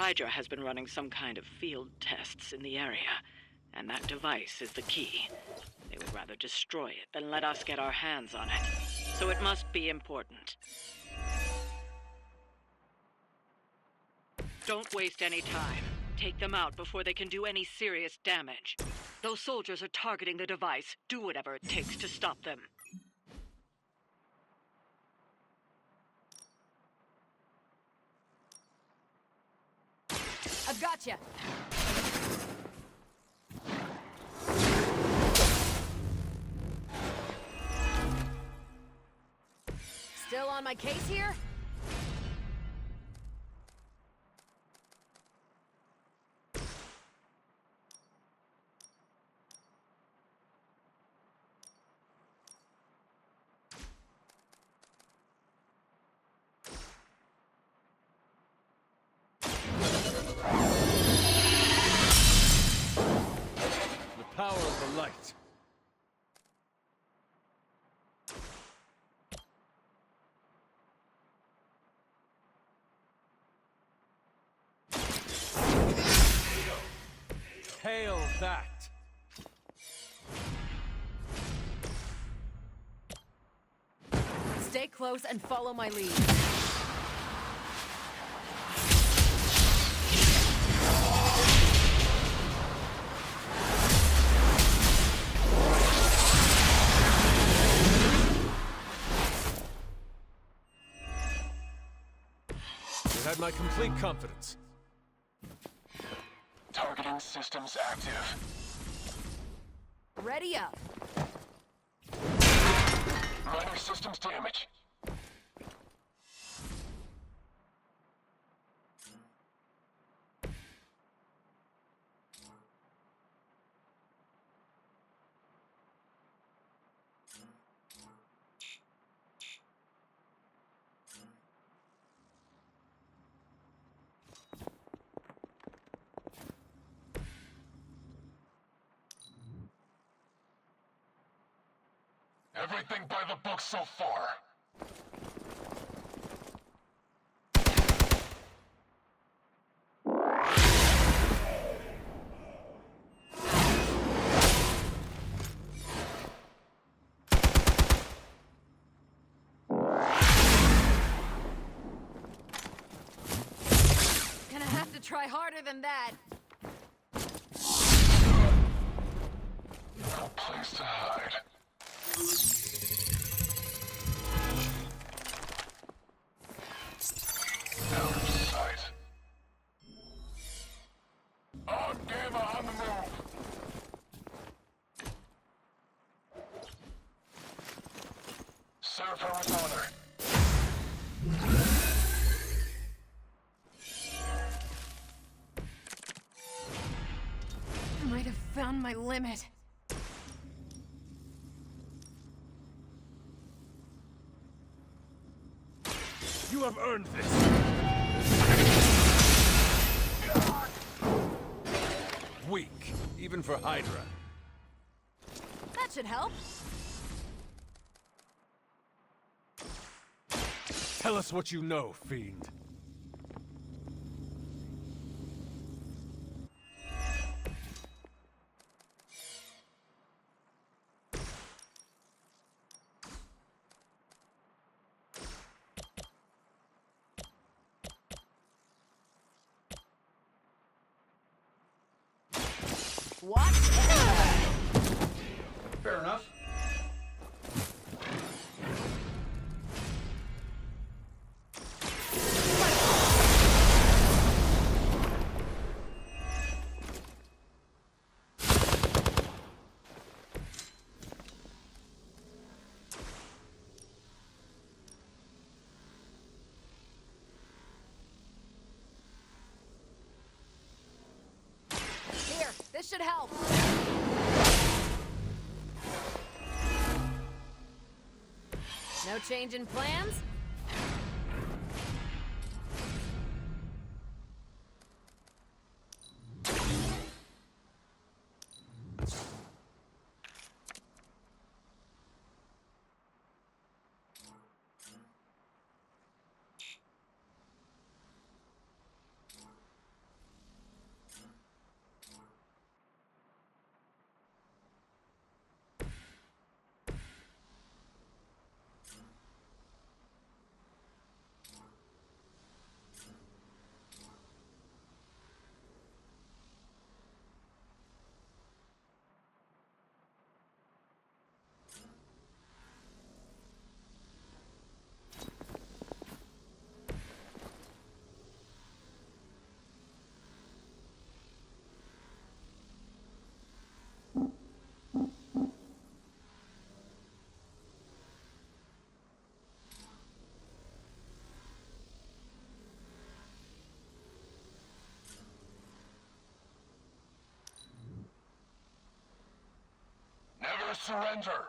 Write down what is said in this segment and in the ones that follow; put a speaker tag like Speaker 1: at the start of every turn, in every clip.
Speaker 1: Hydra has been running some kind of field tests in the area, and that device is the key. They would rather destroy it than let us get our hands on it. So it must be important. Don't waste any time. Take them out before they can do any serious damage. Those soldiers are targeting the device. Do whatever it takes to stop them.
Speaker 2: I've gotcha! Still on my case here?
Speaker 3: Power of the light. Hail that.
Speaker 2: Stay close and follow my lead.
Speaker 3: You had my complete confidence.
Speaker 4: Targeting systems active.
Speaker 2: Ready up.
Speaker 4: Minor systems damage. Everything by the book so far.
Speaker 2: Gonna have to try harder than that.
Speaker 4: No place to hide. Out of sight. Oh, Gamma on the move! Serve her with honor.
Speaker 2: I might have found my limit.
Speaker 3: You have earned this. Weak, even for Hydra.
Speaker 2: That should help.
Speaker 3: Tell us what you know, Fiend.
Speaker 2: Watch it.
Speaker 5: Fair enough.
Speaker 2: Here, this should help. No change in plans?
Speaker 4: surrender.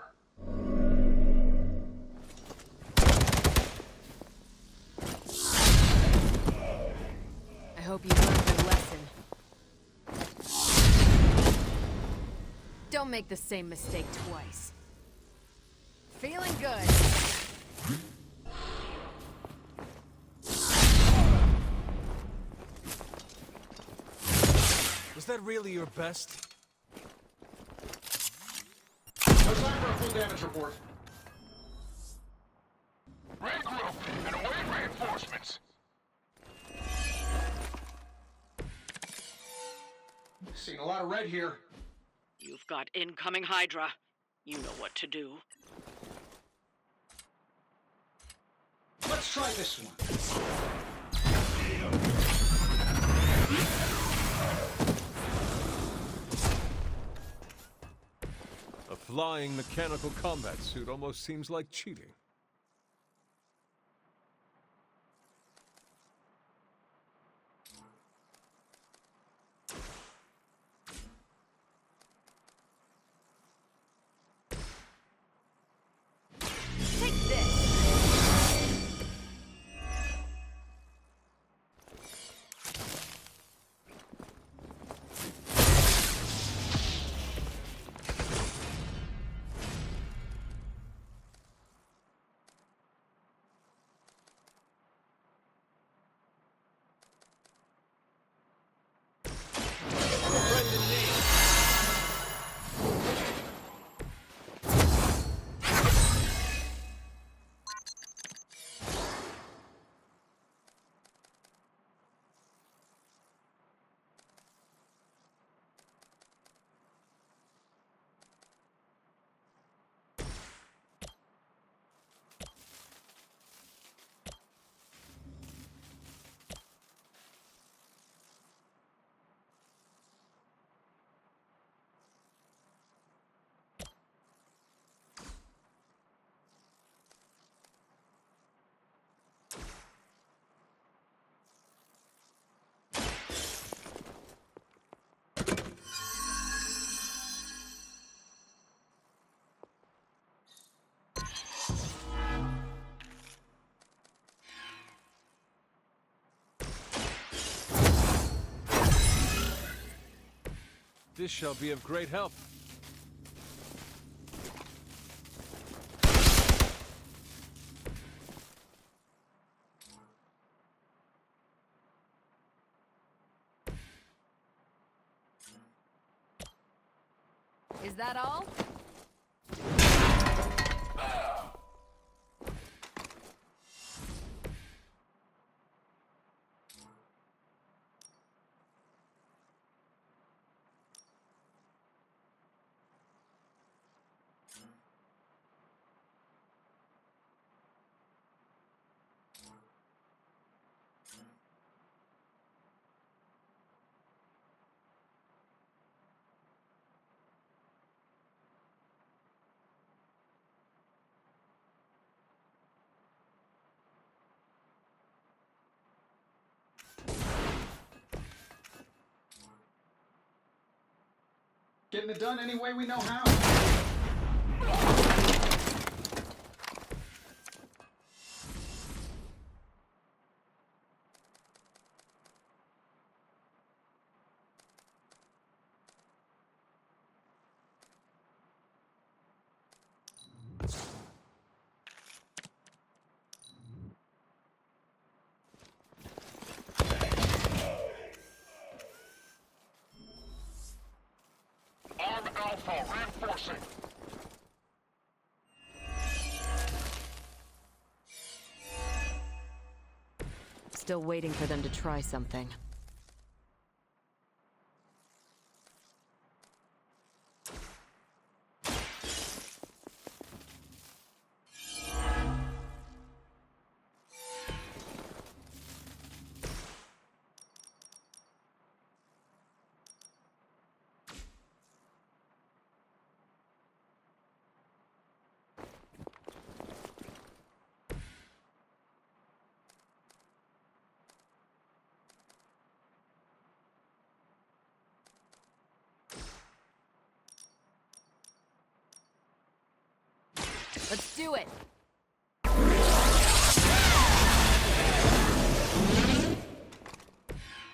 Speaker 2: I hope you learned your lesson. Don't make the same mistake twice. Feeling good.
Speaker 3: Was that really your best?
Speaker 5: No time for a full damage report.
Speaker 4: Regroup and await reinforcements.
Speaker 5: Seen a lot of red here.
Speaker 1: You've got incoming Hydra. You know what to do.
Speaker 5: Let's try this one.
Speaker 3: A flying mechanical combat suit almost seems like cheating.
Speaker 2: Take this.
Speaker 3: This shall be of great help.
Speaker 2: Is that all?
Speaker 5: Getting it done any way we know how.
Speaker 4: Arm Alpha reinforcing.
Speaker 2: Still waiting for them to try something. Let's do it.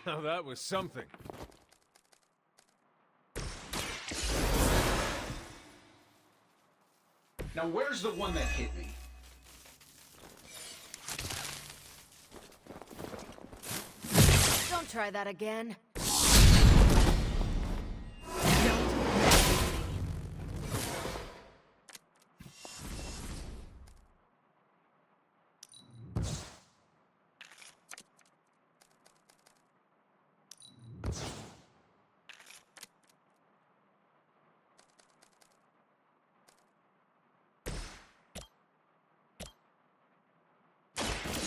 Speaker 3: Now that was something.
Speaker 5: Now where's the one that hit me?
Speaker 2: Don't try that again.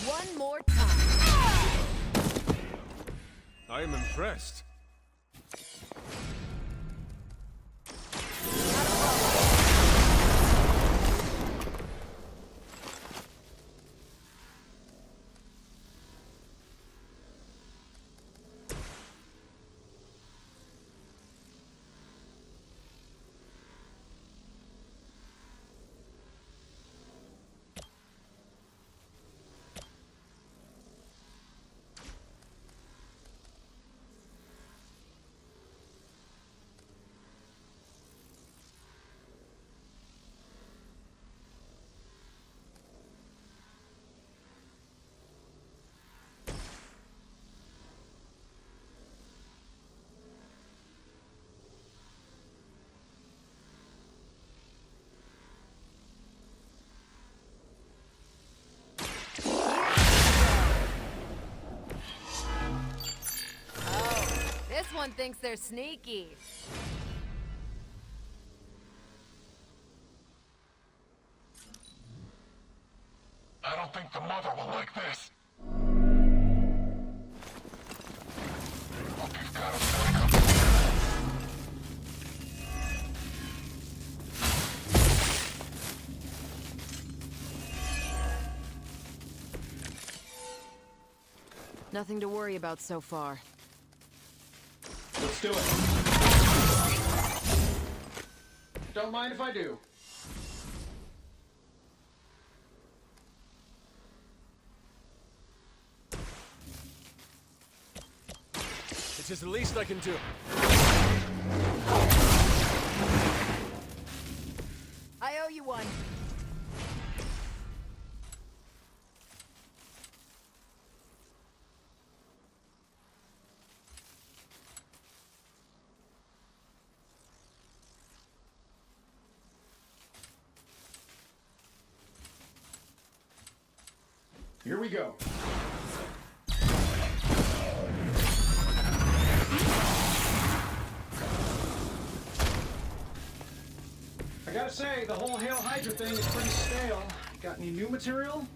Speaker 2: One more time.
Speaker 3: I am impressed.
Speaker 2: This one thinks they're sneaky.
Speaker 4: I don't think the mother will like this. Hope you've got a backup.
Speaker 2: Nothing to worry about so far.
Speaker 5: Let's do it. Don't mind if I do.
Speaker 3: It's just the least I can do.
Speaker 2: I owe you one.
Speaker 5: Here we go. I gotta say, the whole Hail Hydra thing is pretty stale. Got any new material?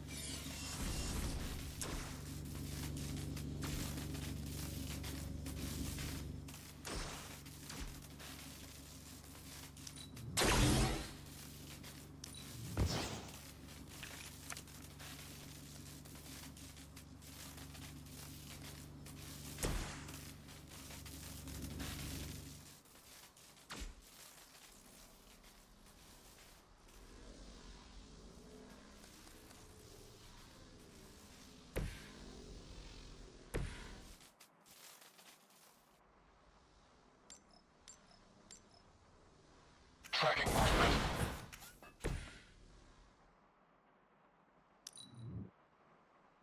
Speaker 4: Tracking movement.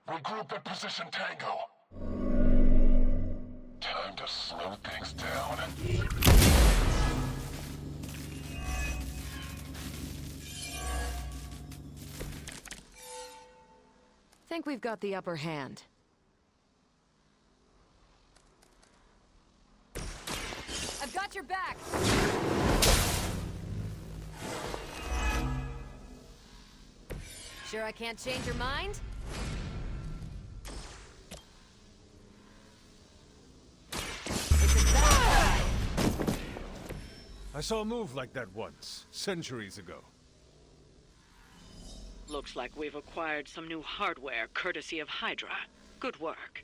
Speaker 4: Regroup at position Tango. Time to slow things down.
Speaker 2: Think we've got the upper hand. I've got your back! Sure I can't change your mind? It's a bad guy.
Speaker 3: I saw a move like that once, centuries ago.
Speaker 1: Looks like we've acquired some new hardware courtesy of Hydra. Good work.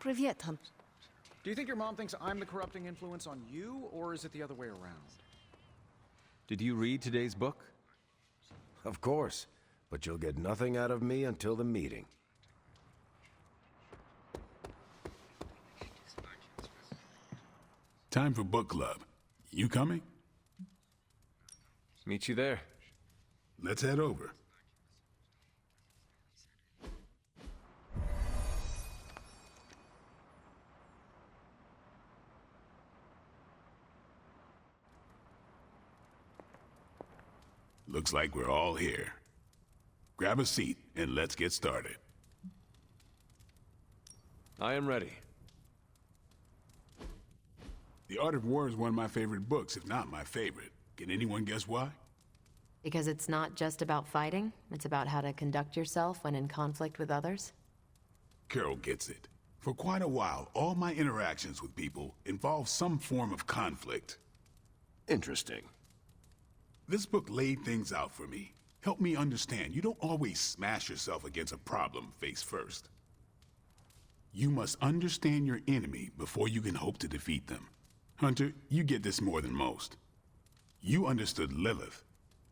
Speaker 2: Привет, Hun.
Speaker 5: Do you think your mom thinks I'm the corrupting influence on you, or is it the other way around?
Speaker 3: Did you read today's book?
Speaker 6: Of course, but you'll get nothing out of me until the meeting.
Speaker 7: Time for book club. You coming?
Speaker 3: Meet you there.
Speaker 7: Let's head over. Looks like we're all here. Grab a seat and let's get started.
Speaker 3: I am ready.
Speaker 7: The Art of War is one of my favorite books, if not my favorite. Can anyone guess why?
Speaker 2: Because it's not just about fighting, it's about how to conduct yourself when in conflict with others.
Speaker 7: Carol gets it. For quite a while, all my interactions with people involve some form of conflict.
Speaker 6: Interesting.
Speaker 7: This book laid things out for me. Helped me understand you don't always smash yourself against a problem face first. You must understand your enemy before you can hope to defeat them. Hunter, you get this more than most. You understood Lilith,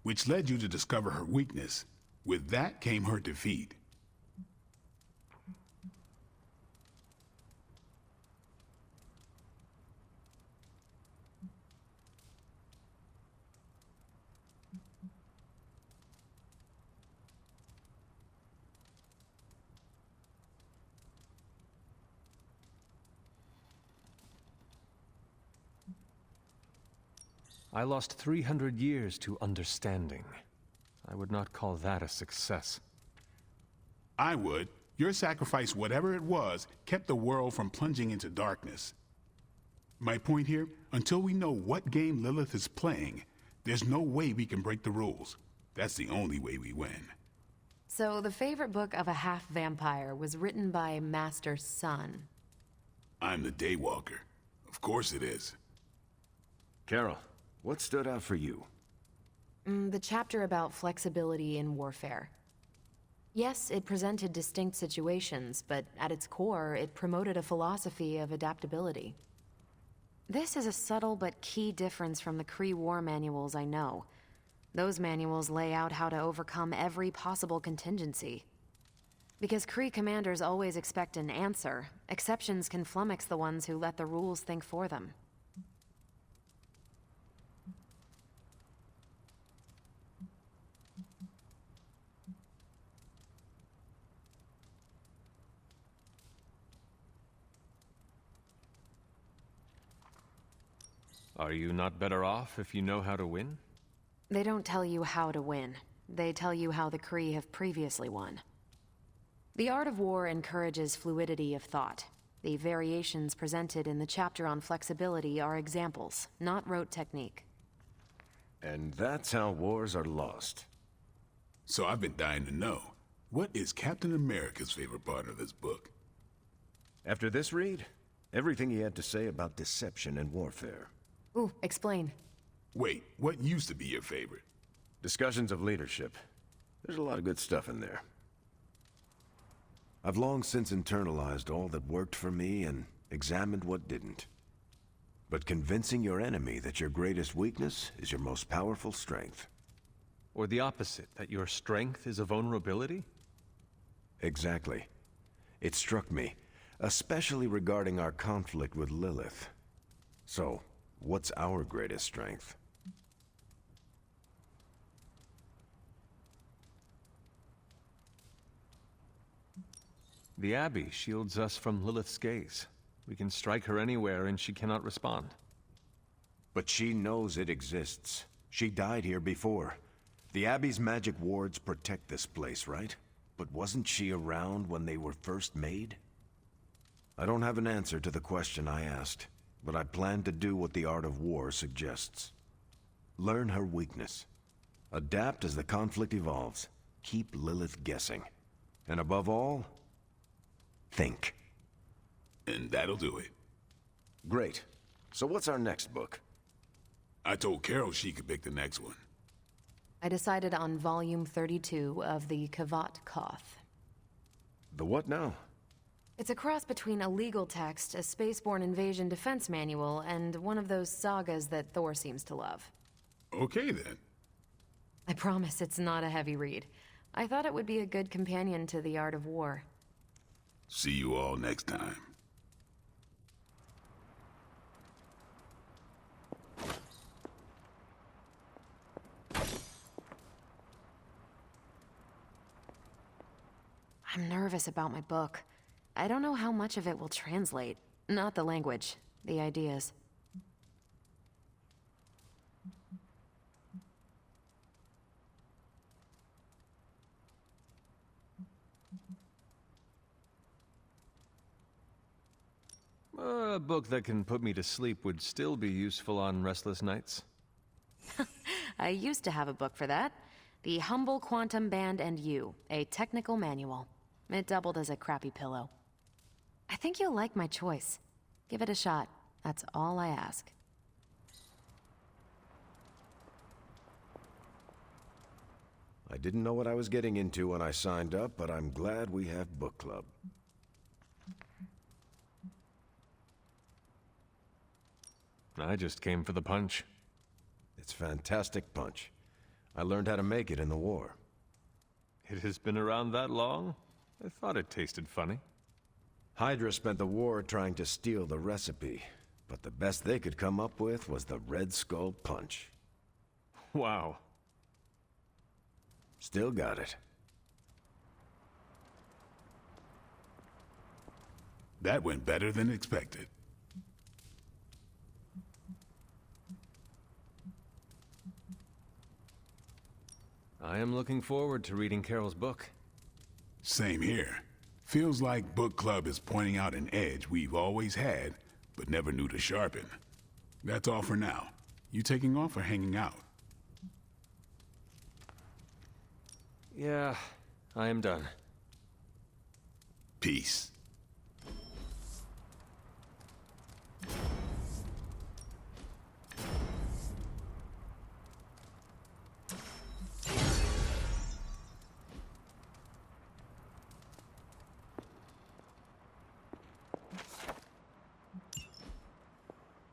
Speaker 7: which led you to discover her weakness. With that came her defeat.
Speaker 3: I lost 300 years to understanding. I would not call that a success.
Speaker 7: I would. Your sacrifice, whatever it was, kept the world from plunging into darkness. My point here, until we know what game Lilith is playing, there's no way we can break the rules. That's the only way we win.
Speaker 2: So, the favorite book of a half-vampire was written by Master Sun.
Speaker 7: I'm the Daywalker. Of course it is.
Speaker 6: Carol, what stood out for you?
Speaker 2: The chapter about flexibility in warfare. Yes, it presented distinct situations, but at its core, it promoted a philosophy of adaptability. This is a subtle but key difference from the Kree war manuals I know. Those manuals lay out how to overcome every possible contingency. Because Kree commanders always expect an answer, exceptions can flummox the ones who let the rules think for them.
Speaker 3: Are you not better off if you know how to win?
Speaker 2: They don't tell you how to win. They tell you how the Kree have previously won. The Art of War encourages fluidity of thought. The variations presented in the chapter on flexibility are examples, not rote technique.
Speaker 6: And that's how wars are lost.
Speaker 7: So I've been dying to know, what is Captain America's favorite part of this book?
Speaker 6: After this read, everything he had to say about deception and warfare.
Speaker 2: Ooh, explain.
Speaker 7: Wait, what used to be your favorite?
Speaker 6: Discussions of leadership. There's a lot of good stuff in there. I've long since internalized all that worked for me and examined what didn't. But convincing your enemy that your greatest weakness is your most powerful strength.
Speaker 3: Or the opposite, that your strength is a vulnerability?
Speaker 6: Exactly. It struck me, especially regarding our conflict with Lilith. So, what's our greatest strength?
Speaker 3: The Abbey shields us from Lilith's gaze. We can strike her anywhere and she cannot respond.
Speaker 6: But she knows it exists. She died here before. The Abbey's magic wards protect this place, right? But wasn't she around when they were first made? I don't have an answer to the question I asked, but I plan to do what the Art of War suggests. Learn her weakness. Adapt as the conflict evolves. Keep Lilith guessing. And above all, think.
Speaker 7: And that'll do it.
Speaker 6: Great. So what's our next book?
Speaker 7: I told Carol she could pick the next one.
Speaker 2: I decided on volume 32 of the Kavat Koth.
Speaker 6: The what now?
Speaker 2: It's a cross between a legal text, a spaceborne invasion defense manual, and one of those sagas that Thor seems to love.
Speaker 7: Okay, then.
Speaker 2: I promise it's not a heavy read. I thought it would be a good companion to The Art of War.
Speaker 7: See you all next time.
Speaker 2: I'm nervous about my book. I don't know how much of it will translate. Not the language, the ideas.
Speaker 3: A book that can put me to sleep would still be useful on restless nights.
Speaker 2: I used to have a book for that. The Humble Quantum Band and You, a technical manual. It doubled as a crappy pillow. I think you'll like my choice. Give it a shot. That's all I ask.
Speaker 6: I didn't know what I was getting into when I signed up, but I'm glad we have book club.
Speaker 3: I just came for the punch.
Speaker 6: It's fantastic punch. I learned how to make it in the war.
Speaker 3: It has been around that long? I thought it tasted funny.
Speaker 6: Hydra spent the war trying to steal the recipe, but the best they could come up with was the Red Skull Punch.
Speaker 3: Wow.
Speaker 6: Still got it.
Speaker 7: That went better than expected.
Speaker 3: I am looking forward to reading Carol's book.
Speaker 7: Same here. Feels like book club is pointing out an edge we've always had, but never knew to sharpen. That's all for now. You taking off or hanging out?
Speaker 3: Yeah, I am done.
Speaker 7: Peace.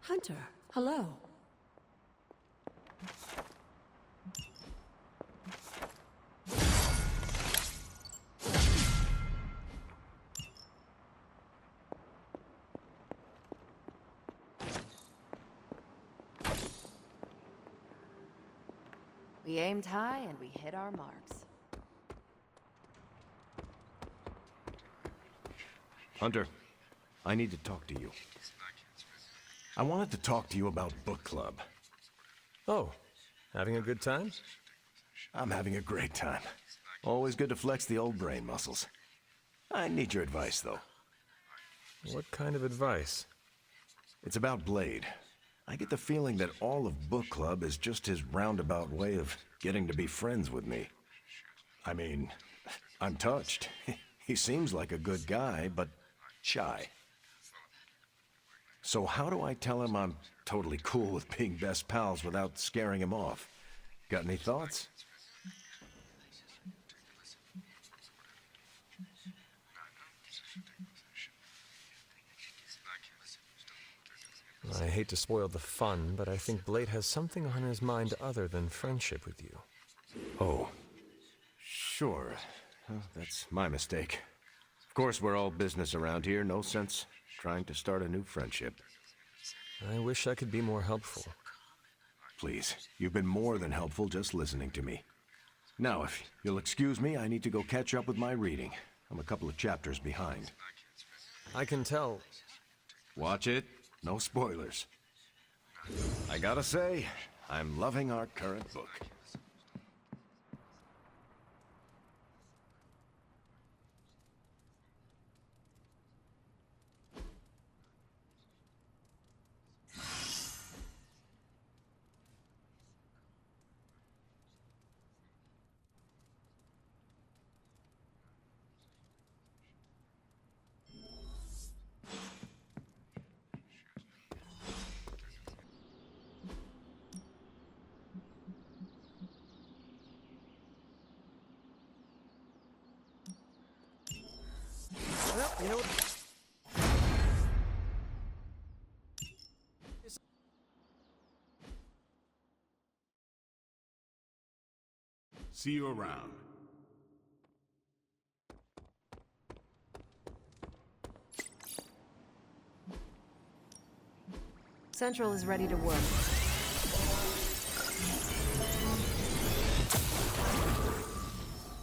Speaker 8: Hunter, hello.
Speaker 2: We aimed high and we hit our marks.
Speaker 6: Hunter, I need to talk to you. I wanted to talk to you about book club.
Speaker 3: Oh, having a good time?
Speaker 6: I'm having a great time. Always good to flex the old brain muscles. I need your advice, though.
Speaker 3: What kind of advice?
Speaker 6: It's about Blade. I get the feeling that all of book club is just his roundabout way of getting to be friends with me. I mean, I'm touched. He seems like a good guy, but shy. So how do I tell him I'm totally cool with being best pals without scaring him off? Got any thoughts?
Speaker 3: I hate to spoil the fun, but I think Blade has something on his mind other than friendship with you.
Speaker 6: Oh, sure. That's my mistake. Of course, we're all business around here. No sense trying to start a new friendship.
Speaker 3: I wish I could be more helpful.
Speaker 6: Please, you've been more than helpful just listening to me. Now, if you'll excuse me, I need to go catch up with my reading. I'm a couple of chapters behind.
Speaker 3: I can tell.
Speaker 6: Watch it. No spoilers. I gotta say, I'm loving our current book.
Speaker 3: Well, you know what?
Speaker 7: See you around.
Speaker 2: Central is ready to work.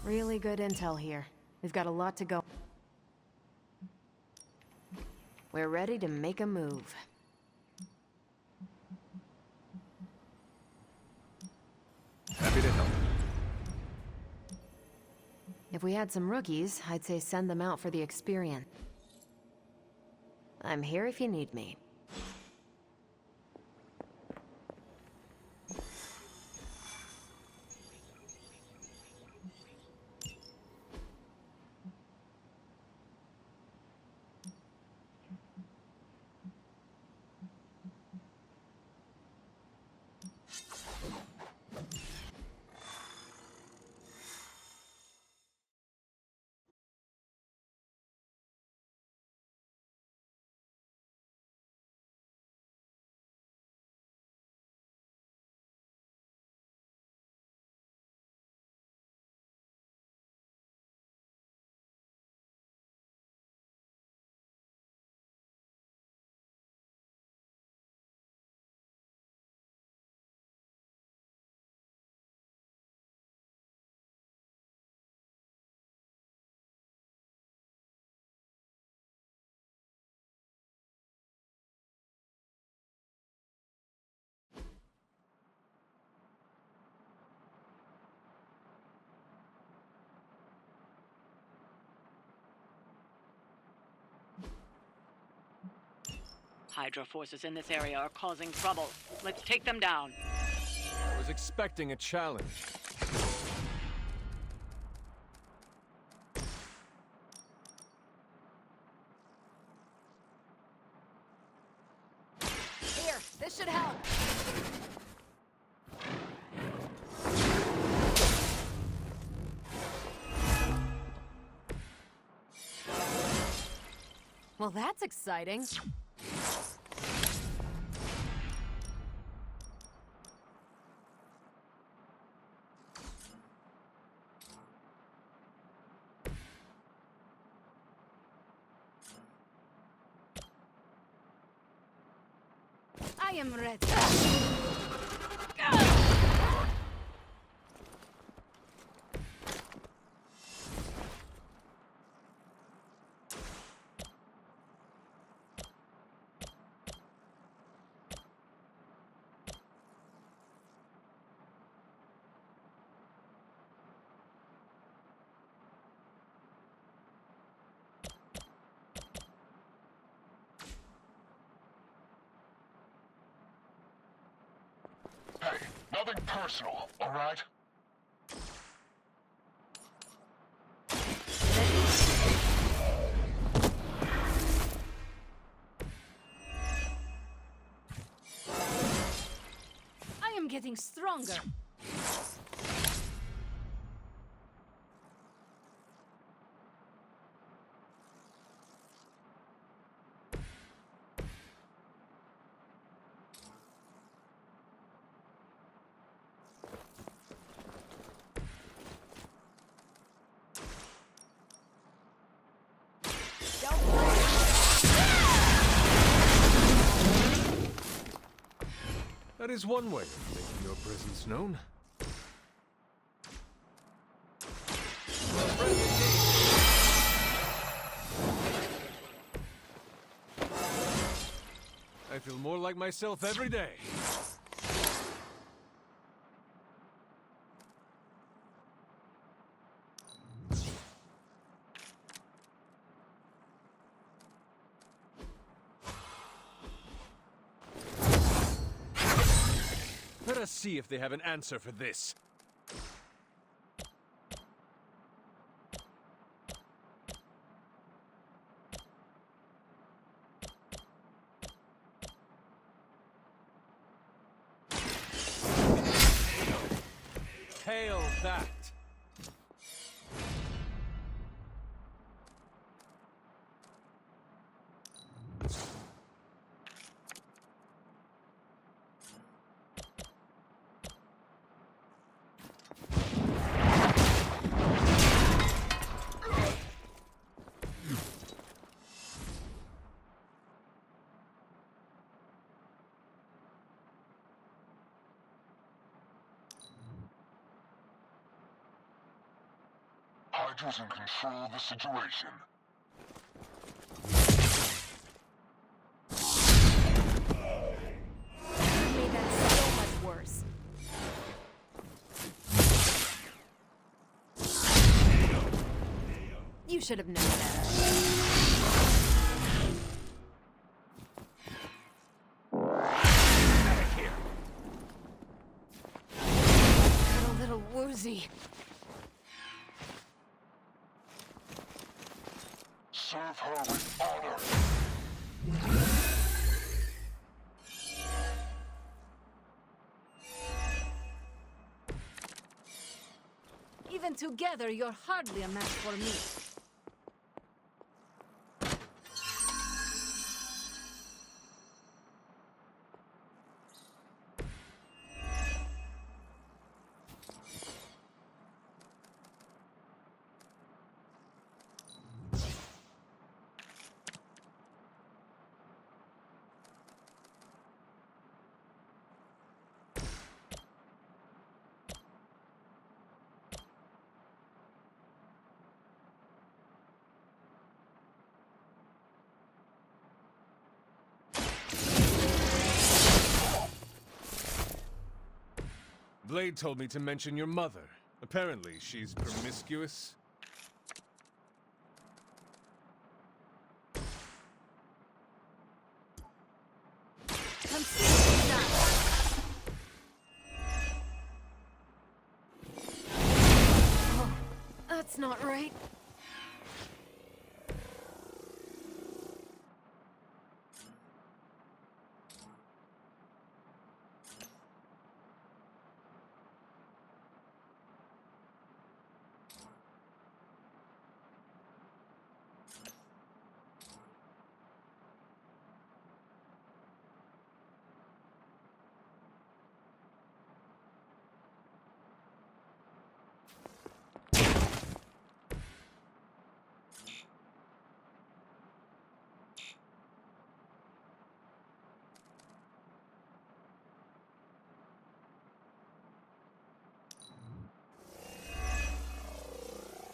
Speaker 2: Really good intel here. We've got a lot to go. We're ready to make a move.
Speaker 3: Happy to help.
Speaker 2: If we had some rookies, I'd say send them out for the experience. I'm here if you need me.
Speaker 1: Hydra forces in this area are causing trouble. Let's take them down.
Speaker 3: I was expecting a challenge.
Speaker 2: Here, this should help. Well, that's exciting. I am ready.
Speaker 4: Hey, nothing personal, alright?
Speaker 8: I am getting stronger.
Speaker 3: That is one way of making your presence known. I feel more like myself every day. Let us see if they have an answer for this. Hail that!
Speaker 4: Rangers in control of the situation.
Speaker 8: You made that so much worse.
Speaker 2: You should have known better.
Speaker 8: Got a little woozy.
Speaker 4: Serve her with honor.
Speaker 8: Even together, you're hardly a match for me.
Speaker 3: Blade told me to mention your mother. Apparently, she's promiscuous.
Speaker 8: Consider that.
Speaker 2: Oh, that's not right.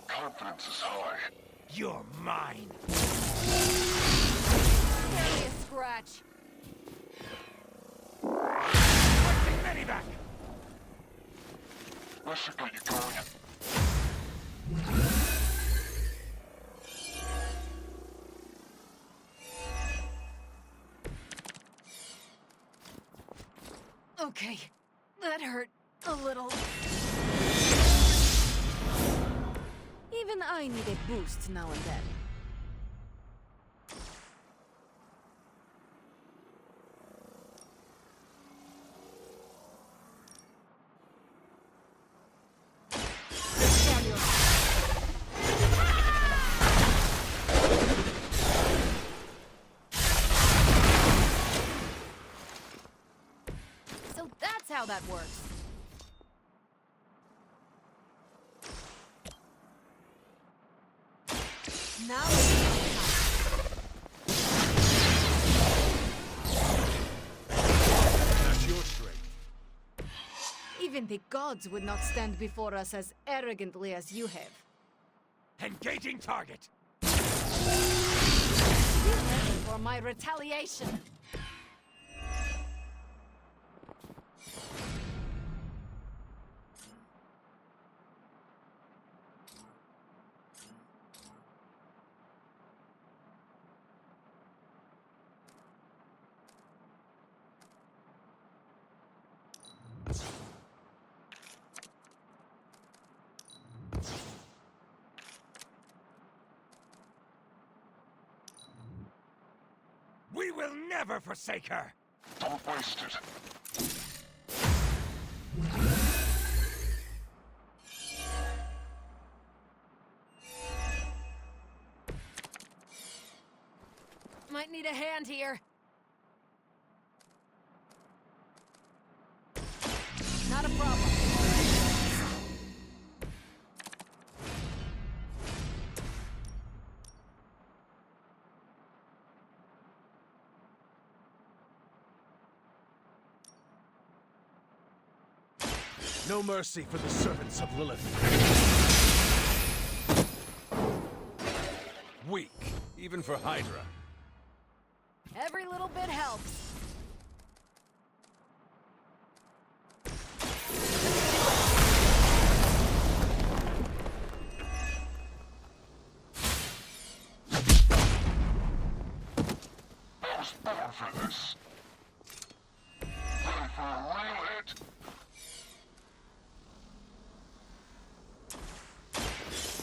Speaker 4: Confidence is high.
Speaker 6: You're mine!
Speaker 8: Barely a scratch.
Speaker 6: Medivac!
Speaker 4: This should get you going.
Speaker 8: Okay, that hurt a little. Even I need a boost now and then. So that's how that works. Now
Speaker 3: That's your strength.
Speaker 8: even the gods would not stand before us as arrogantly as you have.
Speaker 6: Engaging target!
Speaker 8: Be ready for my retaliation.
Speaker 6: We will never forsake her!
Speaker 4: Don't waste it.
Speaker 8: Might need a hand here. Not a problem.
Speaker 3: No mercy for the servants of Lilith. weak, even for Hydra.
Speaker 8: Every little bit helps.
Speaker 4: I was born for this. Ready for a real hit?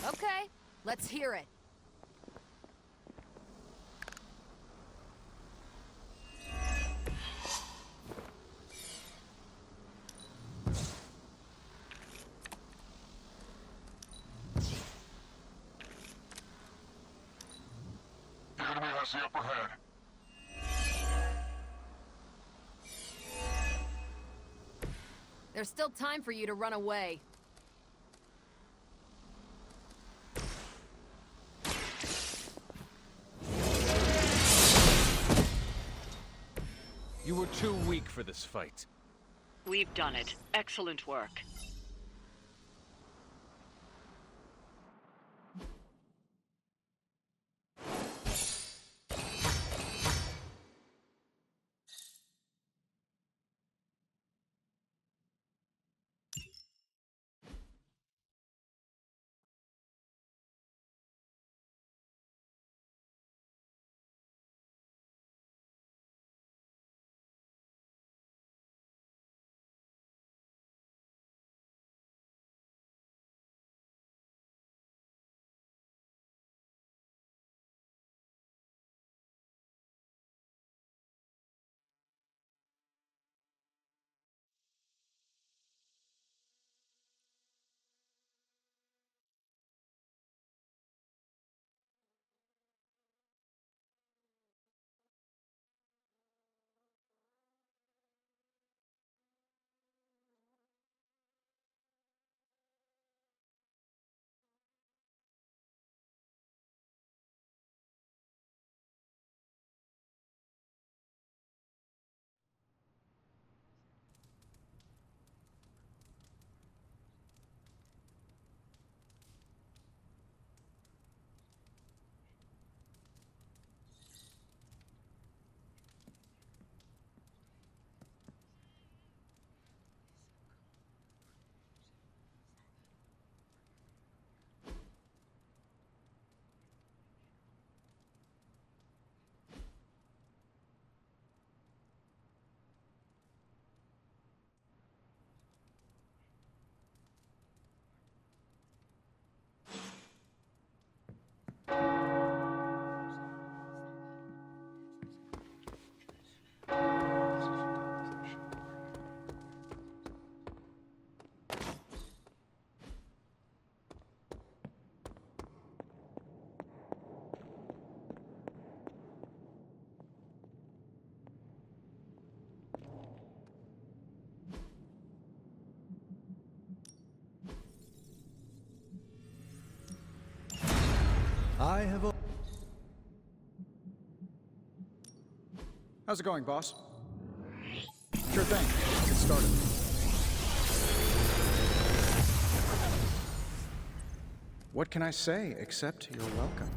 Speaker 8: Okay, let's hear it.
Speaker 4: The enemy has the upper hand.
Speaker 8: There's still time for you to run away.
Speaker 3: You were too weak for this fight.
Speaker 1: We've done it. Excellent work.
Speaker 9: I have a...
Speaker 5: How's it going, boss? Sure thing. Let's get started. What can I say except you're welcome?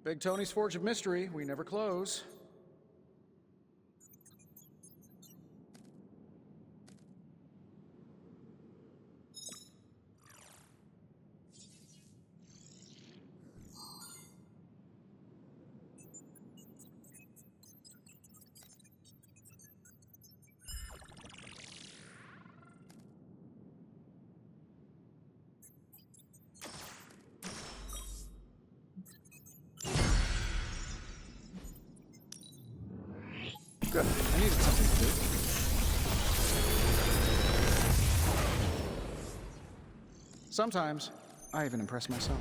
Speaker 5: Big Tony's Forge of Mystery. We never close. Good. I needed something to do. Sometimes, I even impress myself.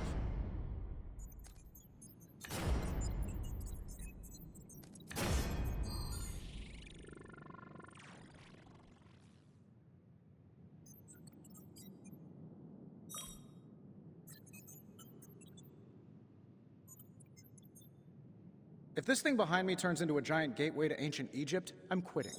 Speaker 5: If this thing behind me turns into a giant gateway to ancient Egypt, I'm quitting.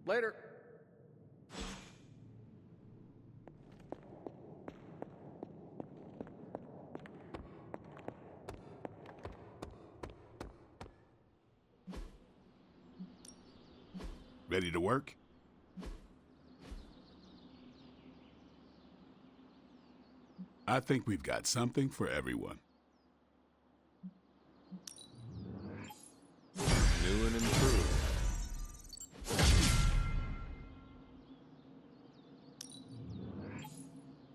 Speaker 3: Later.
Speaker 7: Ready to work? I think we've got something for everyone.
Speaker 3: New and improved.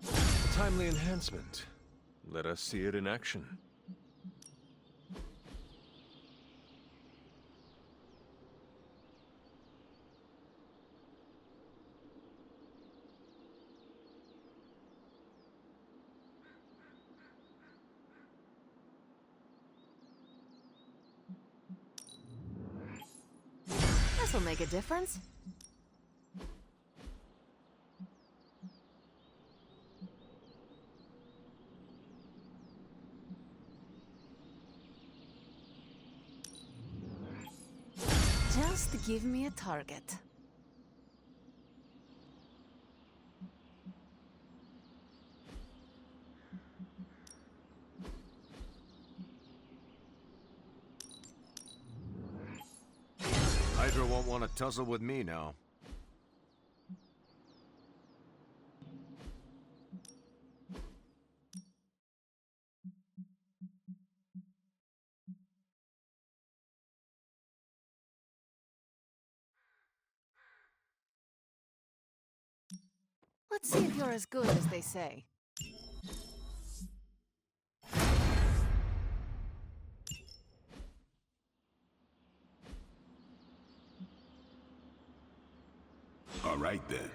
Speaker 3: A timely enhancement. Let us see it in action.
Speaker 2: This'll make a difference.
Speaker 8: Just give me a target.
Speaker 6: Hydra won't want to tussle with me now.
Speaker 8: Let's see if you're as good as they say.
Speaker 7: All right then.